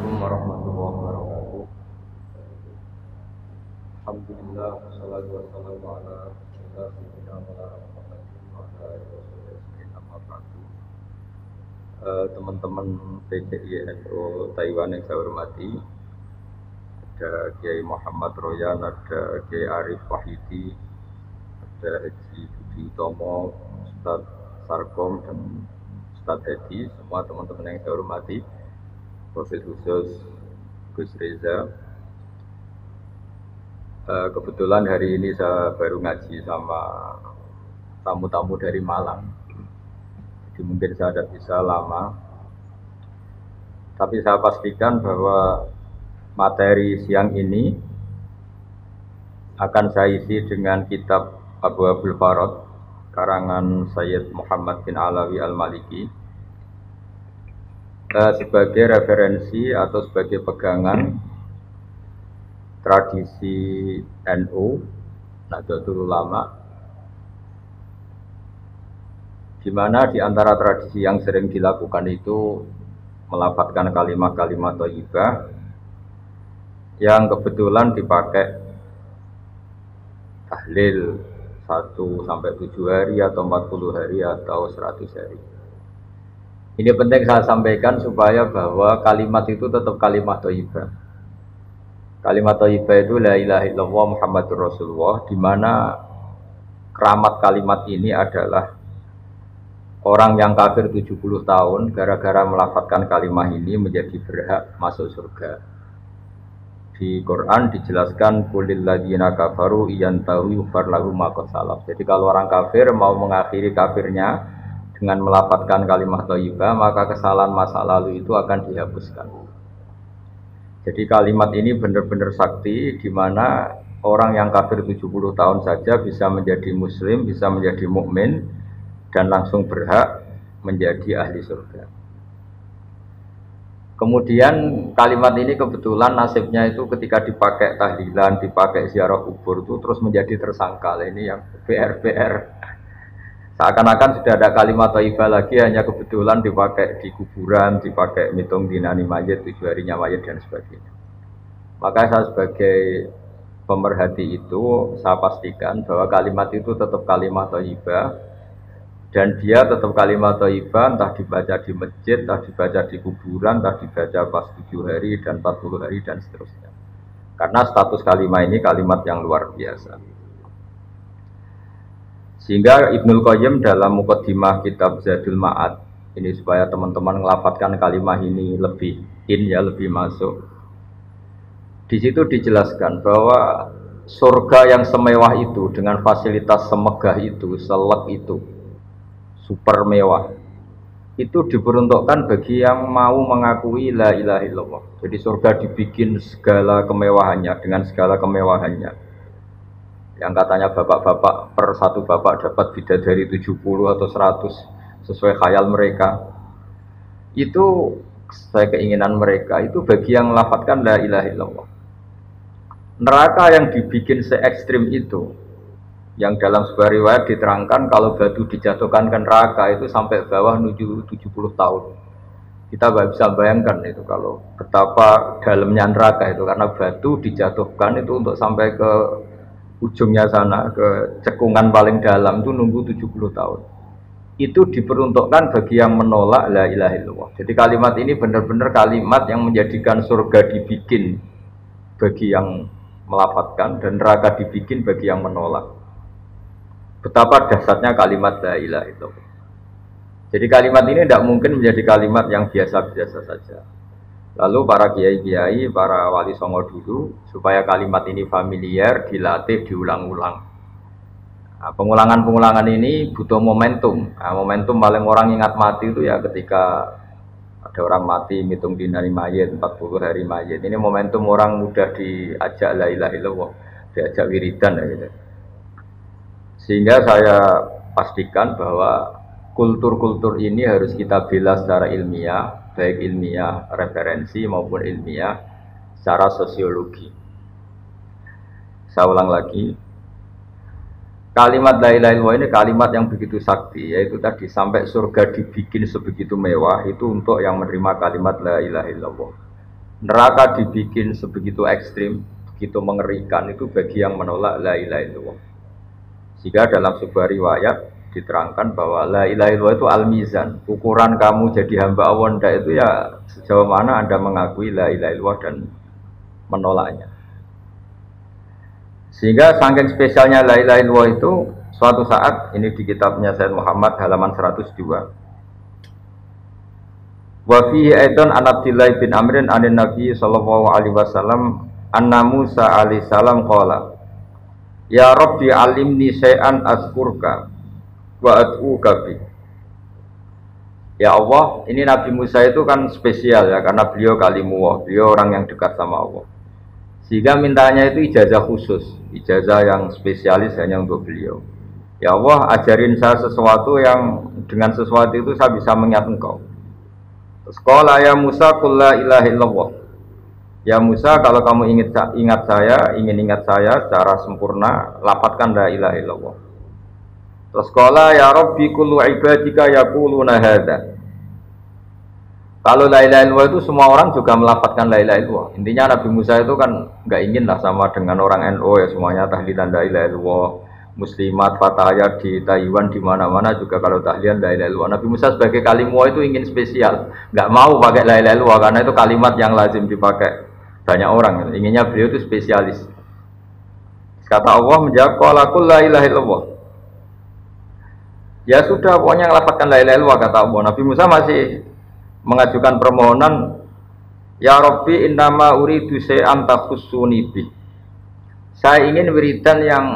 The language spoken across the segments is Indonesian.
Assalamualaikum warahmatullahi wabarakatuh. Alhamdulillah wassalatu wassalamu ala sayyidina Muhammadin wa ala alihi wasallam. Amma ba'du. Teman-teman PCI NU Taiwan yang saya hormati, ada Kiai Muhammad Royan, ada Kiai Arif Wahidi, ada Haji Budi Utomo, Ustaz Sarkom dan Ustaz Hedi, semua teman-teman yang saya hormati. Profil khusus Gus Reza. Kebetulan hari ini saya baru ngaji sama tamu-tamu dari Malang. Jadi mungkin saya tidak bisa lama. Tapi saya pastikan bahwa materi siang ini akan saya isi dengan kitab Abu Abdul Farad karangan Sayyid Muhammad bin Alawi Al-Maliki, sebagai referensi atau sebagai pegangan tradisi NU Nahdlatul Ulama, di mana di antara tradisi yang sering dilakukan itu melafadzkan kalimat-kalimat thayyibah yang kebetulan dipakai tahlil 1 sampai 7 hari atau 40 hari atau 100 hari. Ini penting saya sampaikan supaya bahwa kalimat itu tetap kalimat thayyibah. Kalimat thayyibah itu la ilaha illallah Muhammadur Rasulullah, di mana keramat kalimat ini adalah orang yang kafir 70 tahun gara-gara melafadzkan kalimat ini menjadi berhak masuk surga. Di Quran dijelaskan kulil ladzina kafaru iyantahu yufar lahum ma qad salaf. Jadi kalau orang kafir mau mengakhiri kafirnya dengan melafadzkan kalimat thayyibah, maka kesalahan masa lalu itu akan dihapuskan. Jadi kalimat ini benar-benar sakti, di mana orang yang kafir 70 tahun saja bisa menjadi muslim, bisa menjadi mukmin dan langsung berhak menjadi ahli surga. Kemudian kalimat ini kebetulan nasibnya itu ketika dipakai tahlilan, dipakai ziarah kubur itu terus menjadi tersangkal. Ini yang PR. Seakan-akan sudah ada kalimat thayyibah lagi, hanya kebetulan dipakai di kuburan, dipakai mitung dinani mayit, 7 harinya mayit dan sebagainya. Maka saya sebagai pemerhati itu, saya pastikan bahwa kalimat itu tetap kalimat thayyibah, dan dia tetap kalimat thayyibah entah dibaca di masjid, entah dibaca di kuburan, entah dibaca pas 7 hari dan 40 hari dan seterusnya. Karena status kalimat ini kalimat yang luar biasa. Sehingga Ibnul Qayyim dalam Muqaddimah kitab Zadul Ma'ad ini, supaya teman-teman ngelafadzkan kalimat ini lebih lebih masuk. Di situ dijelaskan bahwa surga yang semewah itu dengan fasilitas semegah itu, selek itu, super mewah, itu diperuntukkan bagi yang mau mengakui la ilaha illallah. Jadi surga dibikin segala kemewahannya, dengan segala kemewahannya. Yang katanya bapak-bapak per satu bapak dapat bidadari 70 atau 100 sesuai khayal mereka. Itu saya keinginan mereka itu bagi yang melafadzkan la ilaha illallah. Neraka yang dibikin se-ekstrim itu, yang dalam sebuah riwayat diterangkan kalau batu dijatuhkan ke neraka itu sampai bawah menuju 70 tahun. Kita nggak bisa bayangkan itu kalau betapa dalamnya neraka itu, karena batu dijatuhkan itu untuk sampai ke ujungnya sana, ke cekungan paling dalam itu nunggu 70 tahun. Itu diperuntukkan bagi yang menolak la ilaha illallah. Jadi kalimat ini benar-benar kalimat yang menjadikan surga dibikin bagi yang melafadzkan dan neraka dibikin bagi yang menolak. Betapa dahsyatnya kalimat la ilaha illallah. Jadi kalimat ini tidak mungkin menjadi kalimat yang biasa-biasa saja. Lalu para kiai-kiai, para wali songo dulu, supaya kalimat ini familiar, dilatih, diulang-ulang. Nah, pengulangan-pengulangan ini butuh momentum. Nah, momentum paling orang ingat mati itu ya ketika ada orang mati, ngitung dinari mayit, 40 hari mayit. Ini momentum orang mudah diajak la ilaha illallah, diajak wiridan. Gitu. Sehingga saya pastikan bahwa kultur-kultur ini harus kita bela secara ilmiah, baik ilmiah referensi maupun ilmiah secara sosiologi. Saya ulang lagi, kalimat la ilaha illallah ini kalimat yang begitu sakti, yaitu tadi sampai surga dibikin sebegitu mewah itu untuk yang menerima kalimat la ilaha illallah. Neraka dibikin sebegitu ekstrim, begitu mengerikan itu bagi yang menolak la ilaha illallah. Sehingga dalam sebuah riwayat diterangkan bahwa la ilaha illallah itu al-mizan. Ukuran kamu jadi hamba Allah itu ya sejauh mana Anda mengakui la ilaha illallah dan menolaknya. Sehingga saking spesialnya la ilaha illallah itu suatu saat ini di kitabnya Sayyid Muhammad halaman 102. Wa fihi aidan an Abdillah bin Amrin anin Nabi sallallahu alaihi wasallam anna Musa alaihi salam qala ya Rabbi alimni syai'an azkurka wa ad'uka bi. Ya Allah, ini Nabi Musa itu kan spesial ya karena beliau kalimullah, beliau orang yang dekat sama Allah. Sehingga mintanya itu ijazah khusus, ijazah yang spesialis hanya untuk beliau. Ya Allah, ajarin saya sesuatu yang dengan sesuatu itu saya bisa mengingat Engkau. Terus qala ya Musa qul la ilaha illallah. Ya Musa, kalau kamu ingin ingat saya secara sempurna, lafadzkan la ilaha illallah. Terus qala ya Rabbi kullu ibadika yaquluna hadza. Kalau la ilaha illallah itu semua orang juga melafadzkan la ilaha illallah. Intinya Nabi Musa itu kan enggak ingin lah sama dengan orang NU ya semuanya tahlilan la ilaha illallah. Muslimat, fatayat di Taiwan di mana-mana juga kalau tahlilan la ilaha illallah. Nabi Musa sebagai kalimah itu ingin spesial, enggak mau pakai la ilaha illallah karena itu kalimat yang lazim dipakai banyak orang. Inginnya beliau itu spesialis. Kata Allah menjawab qala qul la ilaha illallah. Ya sudah, pokoknya ngelafadzkan la ilaha illallah kata Allah. Nabi Musa masih mengajukan permohonan, ya Rabbi innama uridu syai'an takhussuni bi. Saya ingin wiridan yang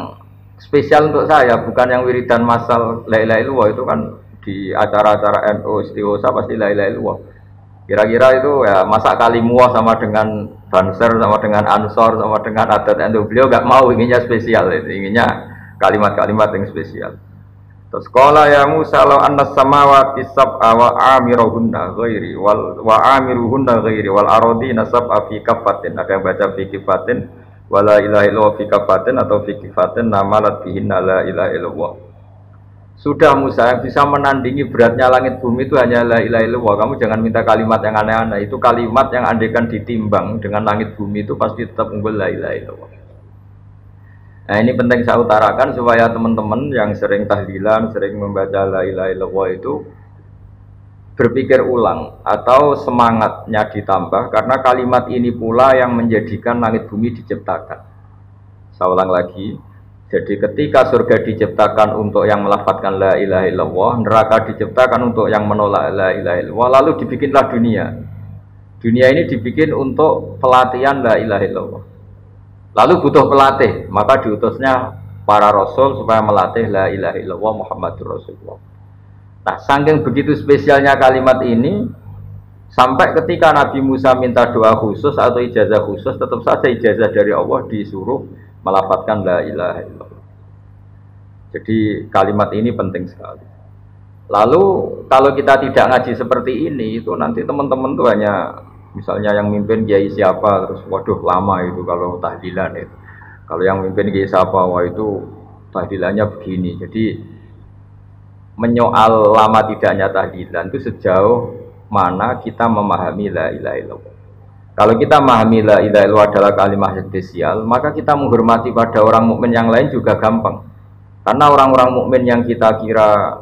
spesial untuk saya, bukan yang wiridan masal la ilaha illallah itu kan di acara-acara NU istighosah pasti la ilaha illallah. Kira-kira itu ya masa kalimullah sama dengan Banser sama dengan Ansor sama dengan adat NU. Beliau enggak mau, inginnya spesial itu, inginnya kalimat-kalimat yang spesial. Terus qala ya Musa law anna samawati sab'a wa amiruhunna ghairi wal ardina sab'a fi kafatin. Ada yang baca fi kafatin wala ilaha illallah fi kafatin atau fi kafatin namalat bihinna la ilaha illallah. Sudah Musa, yang bisa menandingi beratnya langit bumi itu hanya la ilaha illallah. Kamu jangan minta kalimat yang aneh-aneh. Itu kalimat yang andaikan ditimbang dengan langit bumi itu pasti tetap unggul la ilaha illallah. Nah ini penting saya utarakan supaya teman-teman yang sering tahlilan, sering membaca la ilaha illallah itu berpikir ulang atau semangatnya ditambah karena kalimat ini pula yang menjadikan langit bumi diciptakan. Saya ulang lagi. Jadi ketika surga diciptakan untuk yang melafadzkan la ilaha illallah, neraka diciptakan untuk yang menolak la ilaha illallah, lalu dibikinlah dunia. Dunia ini dibikin untuk pelatihan la ilaha illallah. Lalu butuh pelatih, maka diutusnya para rasul supaya melatih la ilaha illallah Muhammadur Rasulullah. Nah, saking begitu spesialnya kalimat ini, sampai ketika Nabi Musa minta doa khusus atau ijazah khusus, tetap saja ijazah dari Allah disuruh melafadzkan la ilaha illallah. Jadi kalimat ini penting sekali. Lalu kalau kita tidak ngaji seperti ini, itu nanti teman-teman tuh hanya misalnya yang mimpin kiai siapa, terus waduh lama itu kalau tahlilan itu. Kalau yang mimpin kiai siapa, wah itu tahlilannya begini. Jadi menyoal lama tidaknya tahlilan itu sejauh mana kita memahami la ilaha illallah. Kalau kita memahami la ilaha illallah adalah kalimat spesial, maka kita menghormati pada orang mukmin yang lain juga gampang. Karena orang-orang mukmin yang kita kira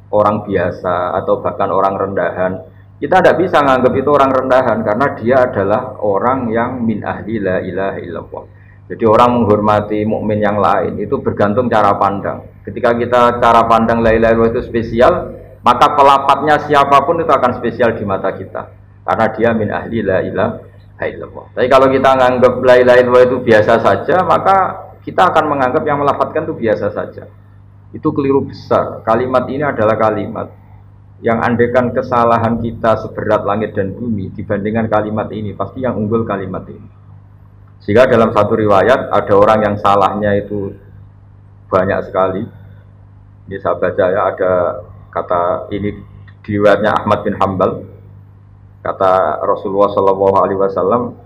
orang biasa atau bahkan orang rendahan, kita tidak bisa menganggap itu orang rendahan karena dia adalah orang yang min ahli la ilaha illallah. Jadi orang menghormati mukmin yang lain itu bergantung cara pandang. Ketika kita cara pandang la ilaha illallah itu spesial, maka pelapatnya siapapun itu akan spesial di mata kita karena dia min ahli la ilaha illallah. Tapi kalau kita menganggap la ilaha illallah itu biasa saja, maka kita akan menganggap yang melafadzkan itu biasa saja. Itu keliru besar. Kalimat ini adalah kalimat yang andaikan kesalahan kita seberat langit dan bumi dibandingkan kalimat ini, pasti yang unggul kalimat ini. Sehingga dalam satu riwayat ada orang yang salahnya itu banyak sekali. Ini saya baca ya, ada kata ini di riwayatnya Ahmad bin Hambal. Kata Rasulullah sallallahu alaihi wasallam,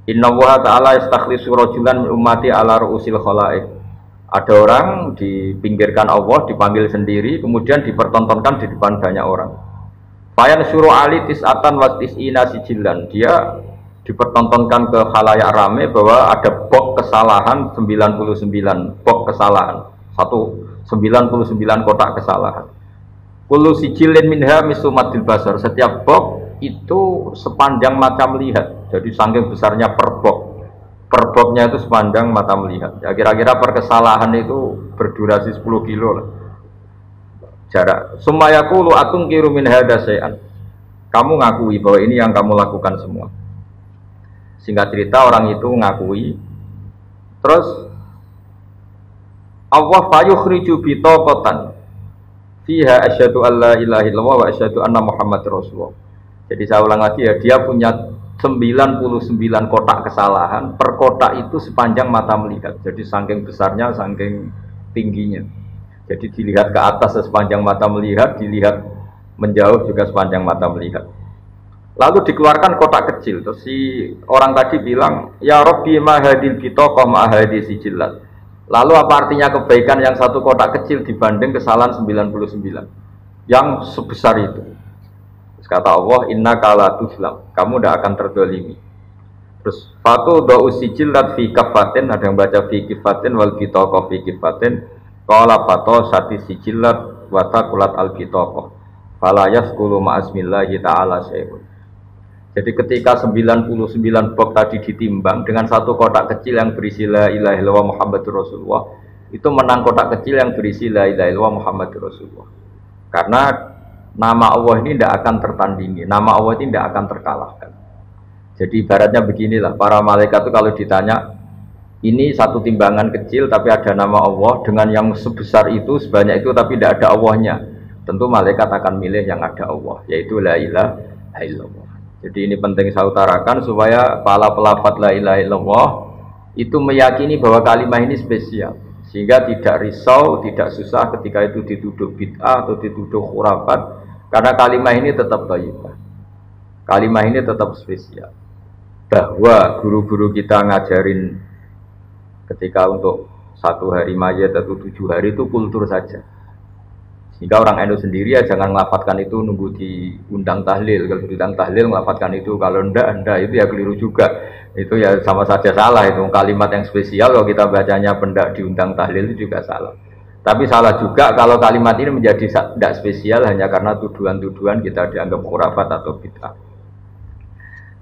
"Inna Allaha ta'ala yastakhlisu rajulan min ummati ala ru'usil khalaiq." Ada orang dipinggirkan Allah, dipanggil sendiri, kemudian dipertontonkan di depan banyak orang. Fayan suruh ali tis'atan wa tis'ina sijilan. Dia dipertontonkan ke khalayak rame bahwa ada box kesalahan 99 box kesalahan, 99 kotak kesalahan. Kullu sijilin minha misumatil basar, setiap box itu sepanjang mata melihat. Jadi saking besarnya per boxnya itu sepanjang mata melihat. Ya kira-kira per kesalahan itu berdurasi 10 kilo lah jarak. Sumayaqulu atunkiru min hadza syai'an. Kamu ngakui bahwa ini yang kamu lakukan semua. Singkat cerita orang itu ngakui. Terus Allah fayukhriju bitaqatan fiha asyhadu alla ilaha illallah wa asyhadu anna muhammadar rasulullah. Jadi saya ulang lagi ya, dia punya 99 kotak kesalahan, per kotak itu sepanjang mata melihat. Jadi saking besarnya, saking tingginya. Jadi dilihat ke atas sepanjang mata melihat, dilihat menjauh juga sepanjang mata melihat. Lalu dikeluarkan kotak kecil. Terus si orang tadi bilang, ya Rabbi ma hadil bitaqah ma hadis sijillat. Lalu apa artinya kebaikan yang satu kotak kecil dibanding kesalahan 99 yang sebesar itu? Terus kata Allah, inna kala tuzlam, kamu tidak akan terdolimi. Terus fatu do'u sijillat fi kafatin, ada yang baca fi kifatin wal bitaqah fi kifatin. Qala fato sati sijillat wa taqulat al bitaqah fala yaskulu ma'asmillahi ta'ala syai'un. Jadi ketika 99 box tadi ditimbang dengan satu kotak kecil yang berisi la ilaha illallah Muhammadur Rasulullah, itu menang kotak kecil yang berisi la ilaha illallah Muhammadur Rasulullah. Karena nama Allah ini tidak akan tertandingi, nama Allah ini tidak akan terkalahkan. Jadi ibaratnya beginilah, para malaikat itu kalau ditanya, ini satu timbangan kecil tapi ada nama Allah dengan yang sebesar itu, sebanyak itu tapi tidak ada Allahnya. Tentu malaikat akan milih yang ada Allah, yaitu la ilaha illallah. Jadi ini penting saya utarakan supaya para pelafaz la ilaha illallah itu meyakini bahwa kalimat ini spesial, sehingga tidak risau, tidak susah ketika itu dituduh bid'ah atau dituduh khurafat, karena kalimat ini tetap thayyibah. Kalimat ini tetap spesial. Bahwa guru-guru kita ngajarin ketika untuk 1 hari mayat atau 7 hari itu kultur saja. Sehingga orang NU sendiri ya jangan melafatkan itu nunggu diundang tahlil. Kalau diundang tahlil melafatkan itu, kalau ndak itu ya keliru juga. Itu ya sama saja salah, itu kalimat yang spesial kalau kita bacanya pendak diundang tahlil itu juga salah. Tapi salah juga kalau kalimat ini menjadi tidak spesial hanya karena tuduhan-tuduhan kita dianggap khurafat atau bid'ah.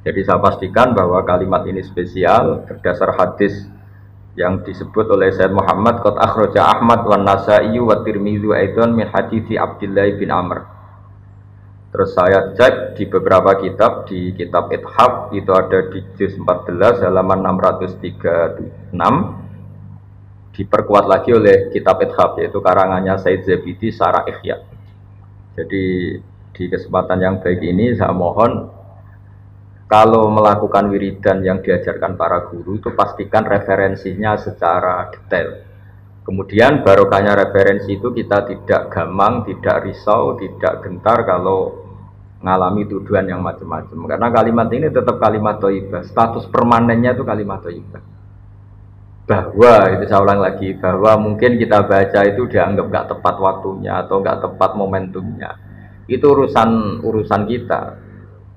Jadi saya pastikan bahwa kalimat ini spesial berdasar hadis yang disebut oleh Sayyid Muhammad qad akhraja Ahmad wan Nasa'i wa Tirmidzi aidan min hadits Abdullah bin Amr. Terus saya cek di beberapa kitab, di kitab Ithaf itu ada di juz 14 halaman 636, diperkuat lagi oleh kitab Ithaf yaitu karangannya Said Zabidi Syarah Ihya. Jadi di kesempatan yang baik ini saya mohon, kalau melakukan wiridan yang diajarkan para guru itu pastikan referensinya secara detail. Kemudian barokahnya referensi itu kita tidak gamang, tidak risau, tidak gentar kalau mengalami tuduhan yang macam-macam. Karena kalimat ini tetap kalimat thayyibah, status permanennya itu kalimat thayyibah. Bahwa, itu saya ulang lagi, bahwa mungkin kita baca itu dianggap nggak tepat waktunya atau nggak tepat momentumnya. Itu urusan kita.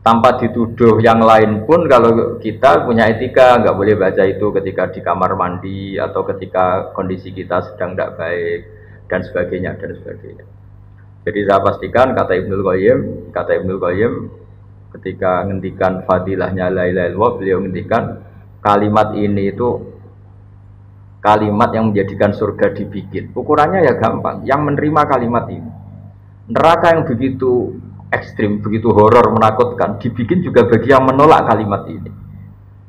Tanpa dituduh yang lain pun, kalau kita punya etika nggak boleh baca itu ketika di kamar mandi atau ketika kondisi kita sedang tidak baik dan sebagainya dan sebagainya. Jadi saya pastikan kata Ibnul Qayyim ketika ngendikan fadilahnya la ilaha illallah, beliau ngendikan kalimat ini itu kalimat yang menjadikan surga dibikin. Ukurannya ya gampang, yang menerima kalimat ini. Neraka yang begitu ekstrim, begitu horor, menakutkan, dibikin juga bagi yang menolak kalimat ini.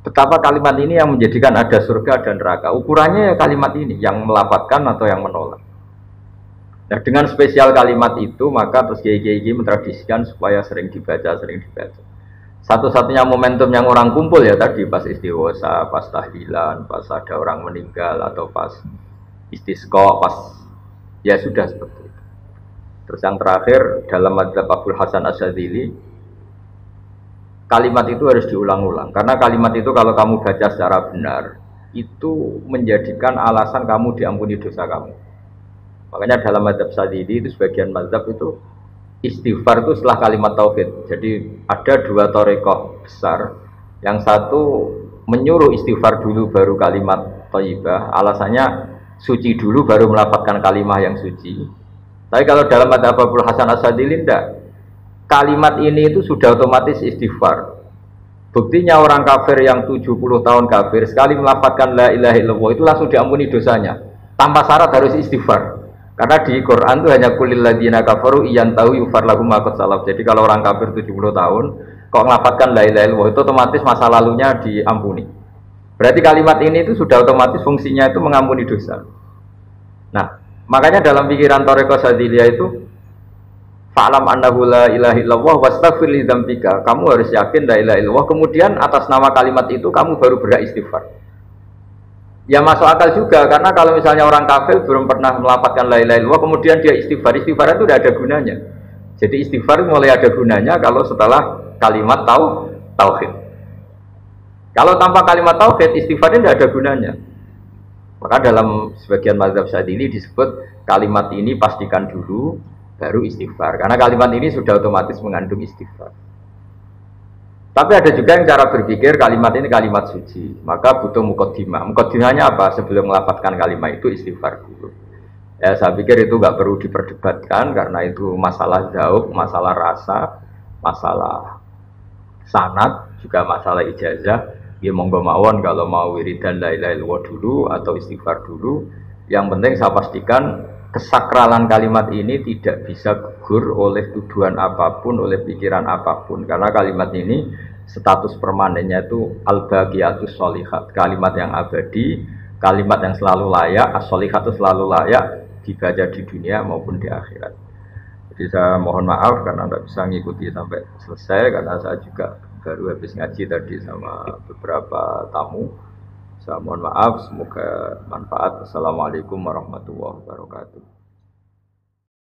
Betapa kalimat ini yang menjadikan ada surga dan neraka. Ukurannya ya kalimat ini, yang melapatkan atau yang menolak. Nah, dengan spesial kalimat itu, maka terus kiai-kiai mentradisikan supaya sering dibaca. Satu-satunya momentum yang orang kumpul ya tadi, pas istighosa, pas tahlilan, pas ada orang meninggal, atau pas istisqa, pas ya sudah seperti itu. Terus yang terakhir dalam madzhab Abdul Hasan Asyadzili, kalimat itu harus diulang-ulang karena kalimat itu kalau kamu baca secara benar itu menjadikan alasan kamu diampuni dosa kamu. Makanya dalam madzhab Asyadzili itu sebagian madzhab itu istighfar itu setelah kalimat tauhid. Jadi ada 2 thariqah besar Yang satu menyuruh istighfar dulu baru kalimat thayyibah, alasannya suci dulu baru melafalkan kalimat yang suci. Tapi kalau dalam madzhab Abul Hasan Asyadzili tidak. Kalimat ini itu sudah otomatis istighfar. Buktinya orang kafir yang 70 tahun kafir sekali melafalkan la ilaha illallah itu langsung diampuni dosanya. Tanpa syarat harus istighfar. Karena di Quran itu hanya kulil ladzina kafaru iyan tahu yufar lahum ma qad salaf. Jadi kalau orang kafir 70 tahun kok melafalkan la ilaha illallah itu otomatis masa lalunya diampuni. Berarti kalimat ini itu sudah otomatis fungsinya itu mengampuni dosa. Nah, makanya dalam pikiran Thariqah Syadziliyah itu fa'lam annahu la ilaha illallah wastaghfir li dzambika. Kamu harus yakin la ilaha illallah, kemudian atas nama kalimat itu kamu baru berhak istighfar. Ya masuk akal juga, karena kalau misalnya orang kafir belum pernah melafalkan la ilaha illallah kemudian dia istighfar itu tidak ada gunanya. Jadi istighfar mulai ada gunanya kalau setelah kalimat tauhid. Kalau tanpa kalimat tauhid istighfar tidak ada gunanya. Maka dalam sebagian mazhab Syadzili disebut kalimat ini pastikan dulu baru istighfar, karena kalimat ini sudah otomatis mengandung istighfar. Tapi ada juga yang cara berpikir kalimat ini kalimat suci, maka butuh muqaddimah. Muqaddimahnya apa? Sebelum melafalkan kalimat itu istighfar dulu. Ya saya pikir itu nggak perlu diperdebatkan karena itu masalah dzauq, masalah rasa, masalah sanad, juga masalah ijazah. Ya monggo mawon kalau mau wiridan la ilaha illallah dulu atau istighfar dulu. Yang penting saya pastikan kesakralan kalimat ini tidak bisa gugur oleh tuduhan apapun, oleh pikiran apapun. Karena kalimat ini status permanennya itu al-baqiyatus sholihat, kalimat yang abadi, kalimat yang selalu layak, as-sholihat itu selalu layak dibaca di dunia maupun di akhirat. Jadi saya mohon maaf karena tidak bisa mengikuti sampai selesai, karena saya juga baru habis ngaji tadi sama beberapa tamu. Saya mohon maaf, semoga manfaat. Assalamualaikum warahmatullahi wabarakatuh.